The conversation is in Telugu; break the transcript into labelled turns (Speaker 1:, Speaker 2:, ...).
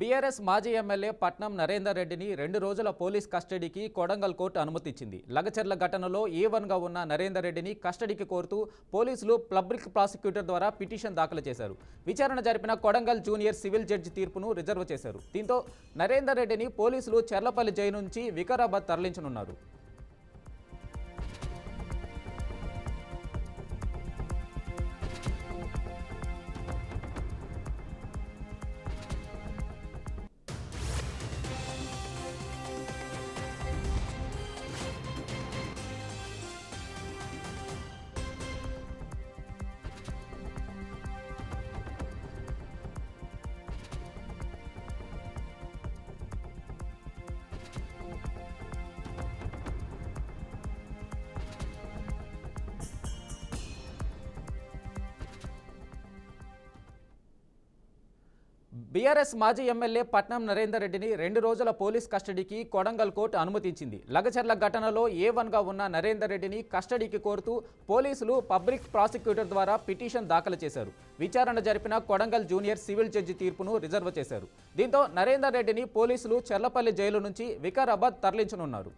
Speaker 1: బీఆర్ఎస్ మాజీ ఎమ్మెల్యే పట్నం నరేందర్ రెడ్డిని 2 రోజుల పోలీస్ కస్టడీకి కొడంగల్ కోర్టు అనుమతిచ్చింది. లగచర్ల ఘటనలో A1గా ఉన్న నరేందర్ రెడ్డిని కస్టడీకి కోరుతూ పోలీసులు పబ్లిక్ ప్రాసిక్యూటర్ ద్వారా పిటిషన్ దాఖలు చేశారు. విచారణ జరిపిన కొడంగల్ జూనియర్ సివిల్ జడ్జి తీర్పును రిజర్వ్ చేశారు. దీంతో నరేందర్ రెడ్డిని పోలీసులు చర్లపల్లి జైలు నుంచి వికారాబాద్ తరలించనున్నారు. బీఆర్ఎస్ మాజీ ఎమ్మెల్యే పట్నం నరేందర్ రెడ్డిని 2 రోజుల పోలీస్ కస్టడీకి కొడంగల్ కోర్టు అనుమతించింది. లగచర్ల ఘటనలో A1గా ఉన్న నరేందర్ రెడ్డిని కస్టడీకి కోరుతూ పోలీసులు పబ్లిక్ ప్రాసిక్యూటర్ ద్వారా పిటిషన్ దాఖలు చేశారు. విచారణ జరిపిన కొడంగల్ జూనియర్ సివిల్ జడ్జి తీర్పును రిజర్వ్ చేశారు. దీంతో నరేందర్ రెడ్డిని పోలీసులు చర్లపల్లి జైలు నుంచి వికారాబాద్ తరలించనున్నారు.